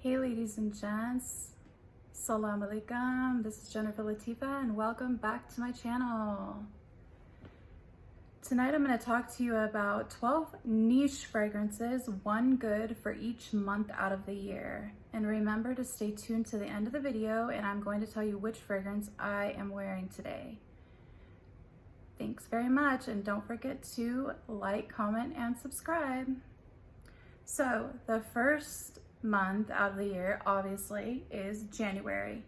Hey ladies and gents, Salam Alaikum, this is Jennifer Latifa and welcome back to my channel. Tonight I'm going to talk to you about 12 niche fragrances, one good for each month out of the year. And remember to stay tuned to the end of the video and I'm going to tell you which fragrance I am wearing today. Thanks very much and don't forget to like, comment, and subscribe. So the first month out of the year obviously is January,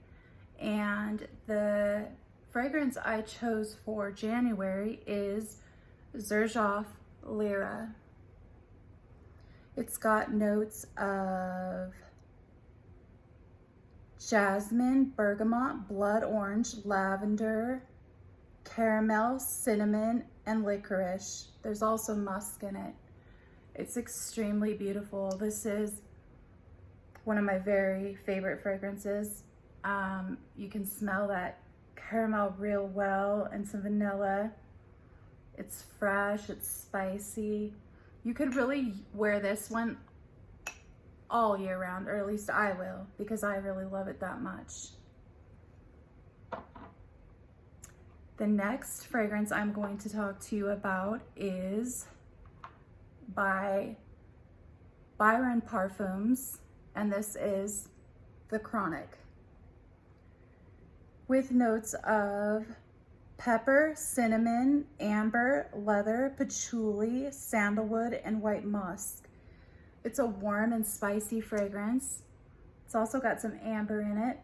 and the fragrance I chose for January is Xerjoff Lyra. It's got notes of jasmine, bergamot, blood orange, lavender, caramel, cinnamon, and licorice. There's also musk in it. It's extremely beautiful. This is one of my very favorite fragrances. You can smell that caramel real well and some vanilla. It's fresh, it's spicy. You could really wear this one all year round, or at least I will, because I really love it that much. The next fragrance I'm going to talk to you about is by Byron Parfums. And this is the Chronic, with notes of pepper, cinnamon, amber, leather, patchouli, sandalwood, and white musk. It's a warm and spicy fragrance. It's also got some amber in it.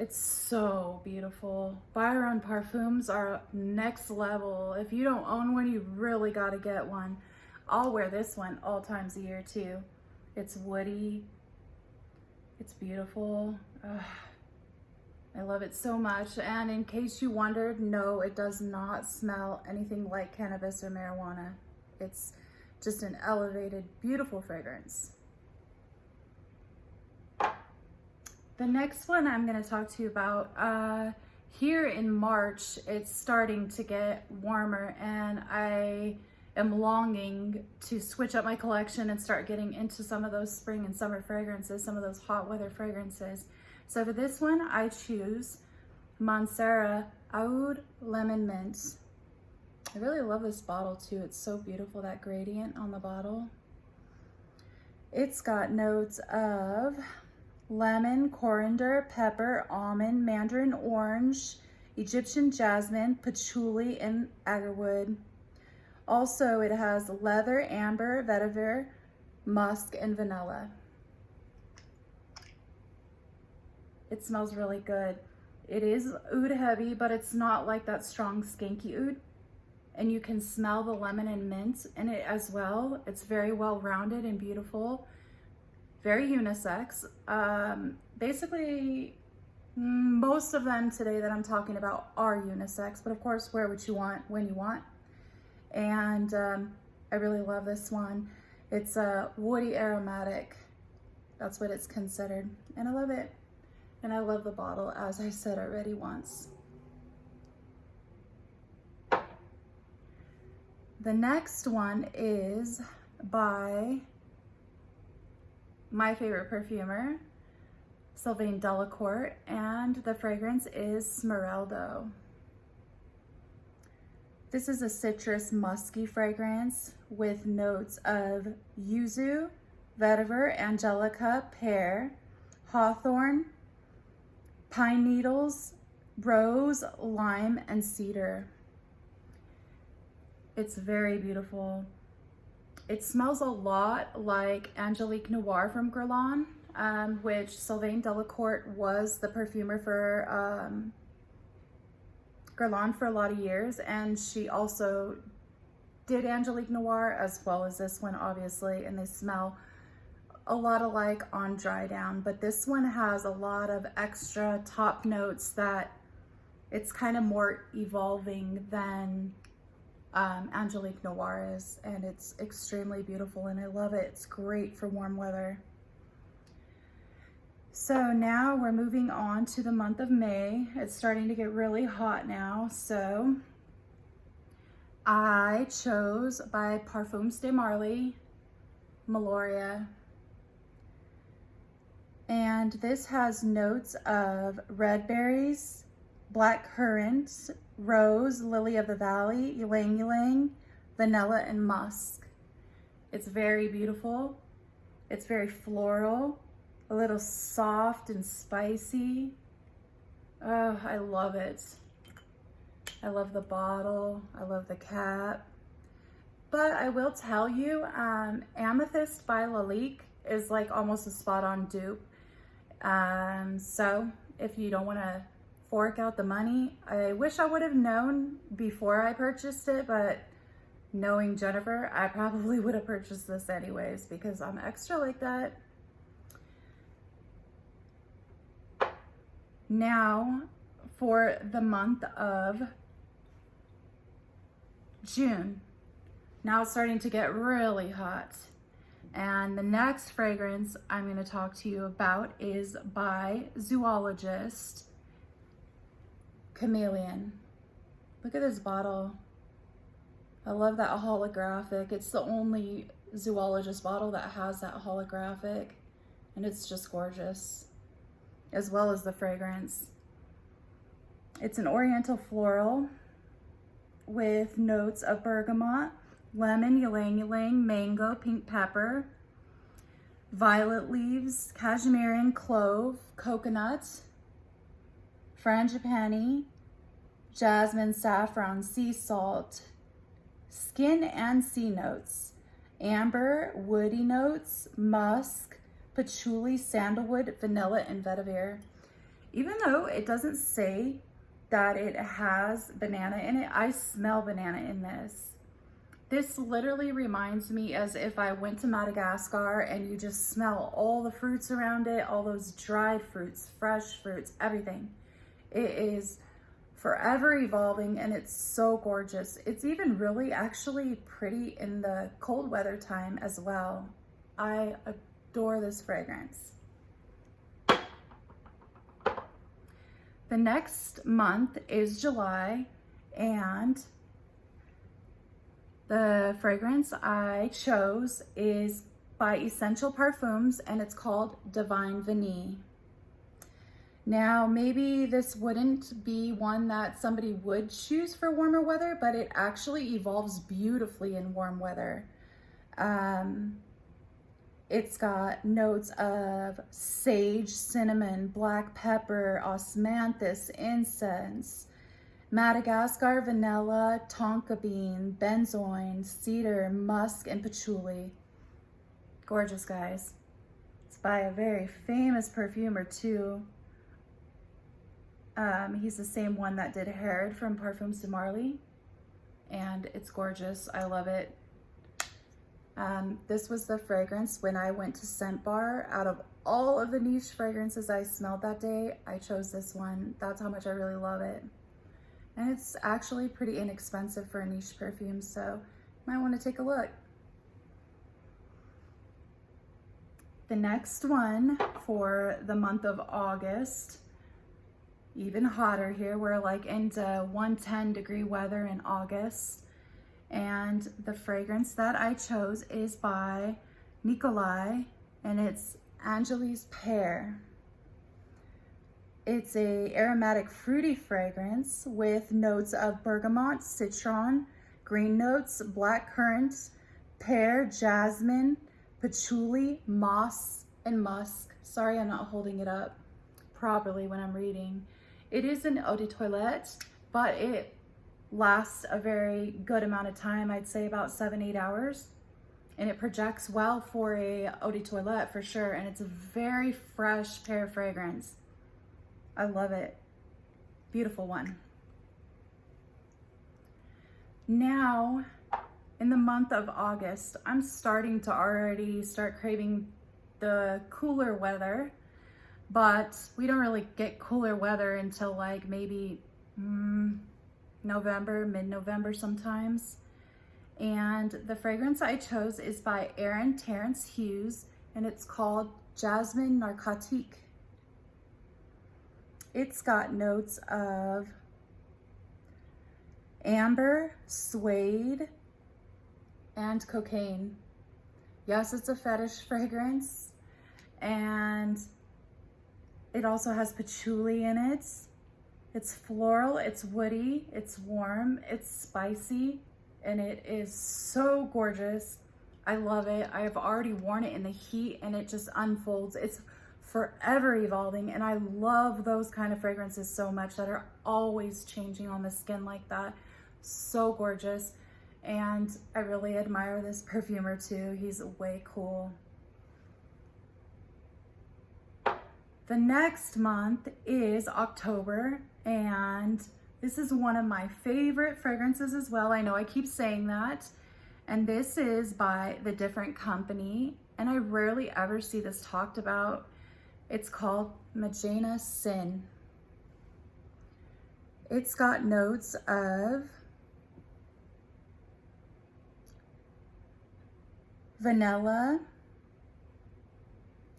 It's so beautiful. Byron Parfums are next level. If you don't own one, you really got to get one. I'll wear this one all times a year too. It's woody, it's beautiful. I love it so much. And in case you wondered, no, it does not smell anything like cannabis or marijuana. It's just an elevated, beautiful fragrance. The next one I'm gonna talk to you about, here in March, it's starting to get warmer and I am longing to switch up my collection and start getting into some of those spring and summer fragrances, some of those hot weather fragrances. So for this one, I choose Mancera Aoud Lemon Mint. I really love this bottle too. It's so beautiful, that gradient on the bottle. It's got notes of lemon, coriander, pepper, almond, mandarin orange, Egyptian jasmine, patchouli, and agarwood. Also, it has leather, amber, vetiver, musk, and vanilla. It smells really good. It is oud heavy, but it's not like that strong skanky oud. And you can smell the lemon and mint in it as well. It's very well rounded and beautiful. Very unisex. Basically, most of them today that I'm talking about are unisex, but of course, wear what you want when you want. And I really love this one. It's a woody aromatic. That's what it's considered. And I love it. And I love the bottle, as I said already once. The next one is by my favorite perfumer, Sylvaine Delacourte, and the fragrance is Smeraldo. This is a citrus musky fragrance with notes of yuzu, vetiver, angelica, pear, hawthorn, pine needles, rose, lime, and cedar. It's very beautiful. It smells a lot like Angelique Noir from Cologne, which Sylvaine Delacourte was the perfumer for Cologne for a lot of years, and she also did Angelique Noir as well as this one, obviously, and they smell a lot alike on dry down, but this one has a lot of extra top notes that it's kind of more evolving than Angelique Noir is, and it's extremely beautiful and I love it. It's great for warm weather. So now we're moving on to the month of May. It's starting to get really hot now, so I chose by Parfums de Marly, Meliora. And this has notes of red berries, black currant, rose, lily of the valley, ylang ylang, vanilla, and musk. It's very beautiful. It's very floral, a little soft and spicy. Oh, I love it. I love the bottle. I love the cap. But I will tell you, Amethyst by Lalique is like almost a spot-on dupe. So if you don't want to fork out the money, I wish I would have known before I purchased it, but knowing Jennifer, I probably would have purchased this anyways because I'm extra like that. Now for the month of June. Now it's starting to get really hot. And the next fragrance I'm going to talk to you about is by Zoologists Chameleon. Look at this bottle. I love that holographic. It's the only Zoologist bottle that has that holographic, and it's just gorgeous, as well as the fragrance. It's an oriental floral with notes of bergamot, lemon, ylang ylang, mango, pink pepper, violet leaves, cashmere, clove, coconut, frangipani, jasmine, saffron, sea salt, skin and sea notes, amber, woody notes, musk, patchouli, sandalwood, vanilla, and vetiver. Even though it doesn't say that it has banana in it, I smell banana in this. This literally reminds me as if I went to Madagascar and you just smell all the fruits around it, all those dried fruits, fresh fruits, everything. It is forever evolving and it's so gorgeous. It's even really actually pretty in the cold weather time as well. I adore this fragrance. The next month is July, and the fragrance I chose is by Essential Parfums, and it's called Divine Vanille. Now, maybe this wouldn't be one that somebody would choose for warmer weather, but it actually evolves beautifully in warm weather. It's got notes of sage, cinnamon, black pepper, osmanthus, incense, Madagascar vanilla, tonka bean, benzoin, cedar, musk, and patchouli. Gorgeous, guys. It's by a very famous perfumer too. He's the same one that did Herod from Parfums de Marly, and it's gorgeous. I love it. This was the fragrance when I went to Scent Bar. Out of all of the niche fragrances I smelled that day, I chose this one. That's how much I really love it. And it's actually pretty inexpensive for a niche perfume, so you might want to take a look. The next one for the month of August, even hotter here. We're like into 110-degree weather in August. And the fragrance that I chose is by Nicolai, and it's Angelys Pear. It's a aromatic fruity fragrance with notes of bergamot, citron, green notes, black currant, pear, jasmine, patchouli, moss, and musk. Sorry, I'm not holding it up properly when I'm reading. It is an eau de toilette, but it lasts a very good amount of time. I'd say about 7-8 hours, and it projects well for a eau de toilette for sure. And it's a very fresh pear fragrance. I love it. Beautiful one. Now in the month of August, I'm starting to already start craving the cooler weather, but we don't really get cooler weather until like maybe November, mid-November sometimes. And the fragrance I chose is by Terrance Hughes, and it's called Jasmine Narcotique. It's got notes of amber, suede, and cocaine. Yes, it's a fetish fragrance, and It also has patchouli in it. It's floral, it's woody, it's warm, it's spicy, and it is so gorgeous. I love it. I have already worn it in the heat and it just unfolds. It's forever evolving, and I love those kind of fragrances so much that are always changing on the skin like that. So gorgeous. And I really admire this perfumer too. He's way cool. The next month is October, and this is one of my favorite fragrances as well. I know I keep saying that. And this is by the Different Company, and I rarely ever see this talked about. It's called Magenta Sin. It's got notes of vanilla.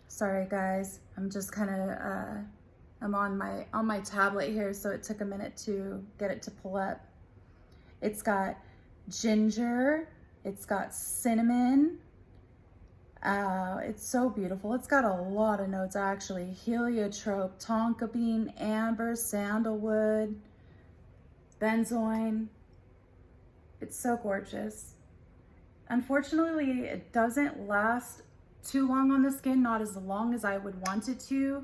Sorry guys, I'm just kind of I'm on my tablet here, so it took a minute to get it to pull up. It's got ginger, it's got cinnamon. It's so beautiful. It's got a lot of notes actually. Heliotrope, tonka bean, amber, sandalwood, benzoin. It's so gorgeous. Unfortunately, it doesn't last too long on the skin, not as long as I would want it to.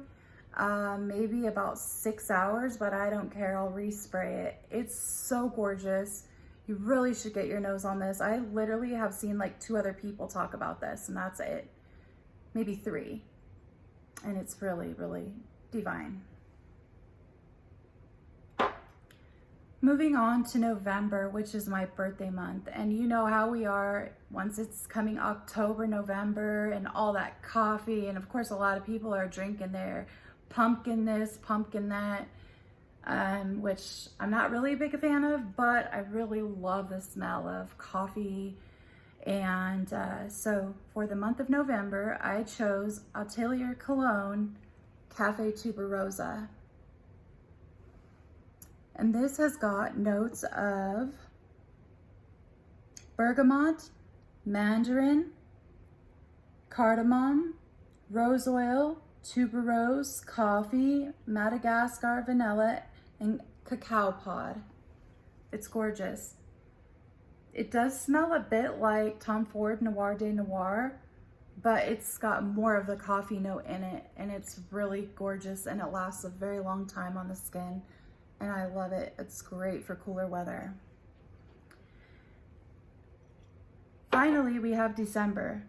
Maybe about 6 hours, but I don't care. I'll respray it. It's so gorgeous. You really should get your nose on this. I literally have seen like 2 other people talk about this, and that's it. Maybe 3. And it's really, really divine. Moving on to November, which is my birthday month. And you know how we are once it's coming October, November, and all that coffee. And of course, a lot of people are drinking their pumpkin this, pumpkin that. Which I'm not really a big fan of, but I really love the smell of coffee. And so for the month of November, I chose Atelier Cologne Cafe Tuberosa. And this has got notes of bergamot, mandarin, cardamom, rose oil, tuberose, coffee, Madagascar vanilla, and cacao pod. It's gorgeous. It does smell a bit like Tom Ford Noir de Noir, but it's got more of the coffee note in it, and it's really gorgeous, and it lasts a very long time on the skin, and I love it. It's great for cooler weather. Finally, we have December.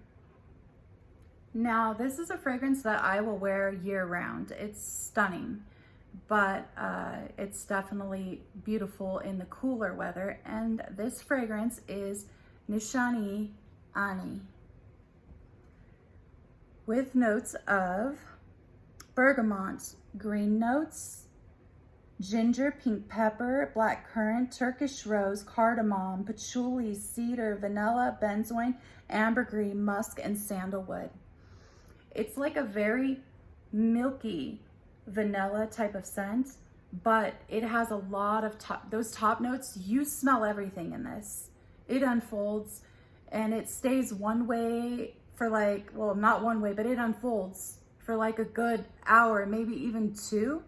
Now, this is a fragrance that I will wear year round. It's stunning, but it's definitely beautiful in the cooler weather. And this fragrance is Nishani Ani, with notes of bergamot, green notes, ginger, pink pepper, black currant, Turkish rose, cardamom, patchouli, cedar, vanilla, benzoin, ambergris, musk, and sandalwood. It's like a very milky vanilla type of scent, but it has a lot of those top notes. You smell everything in this. It unfolds and it stays one way for like, well, not one way, but it unfolds for like a good hour, maybe even 2.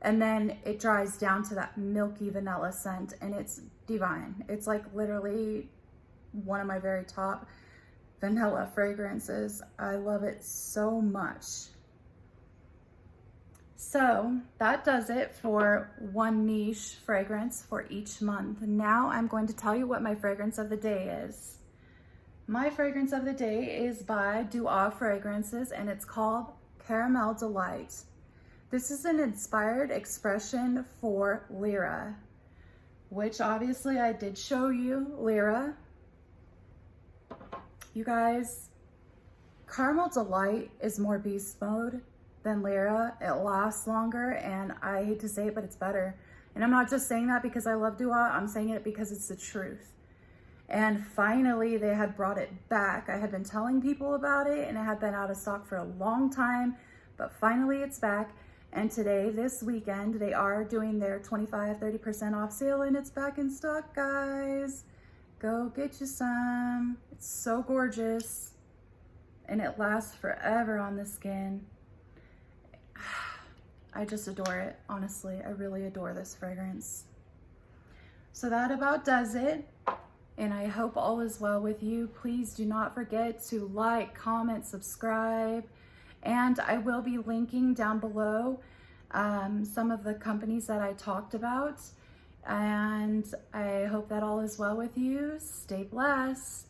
And then it dries down to that milky vanilla scent, and it's divine. It's like literally one of my very top vanilla fragrances. I love it so much. So that does it for one niche fragrance for each month. Now I'm going to tell you what my fragrance of the day is. My fragrance of the day is by Duo Fragrances, and it's called Caramel Delight. This is an inspired expression for Lyra, which obviously I did show you Lyra. You guys, Caramel Delight is more beast mode than Lyra. It lasts longer, and I hate to say it, but it's better. And I'm not just saying that because I love Duo, I'm saying it because it's the truth. And finally, they had brought it back. I had been telling people about it, and it had been out of stock for a long time, but finally it's back. And today, this weekend, they are doing their 25-30% off sale, and it's back in stock, guys. Go get you some. It's so gorgeous, and it lasts forever on the skin. I just adore it, honestly. I really adore this fragrance. So that about does it. And I hope all is well with you. Please do not forget to like, comment, subscribe. And I will be linking down below some of the companies that I talked about. And I hope that all is well with you. Stay blessed.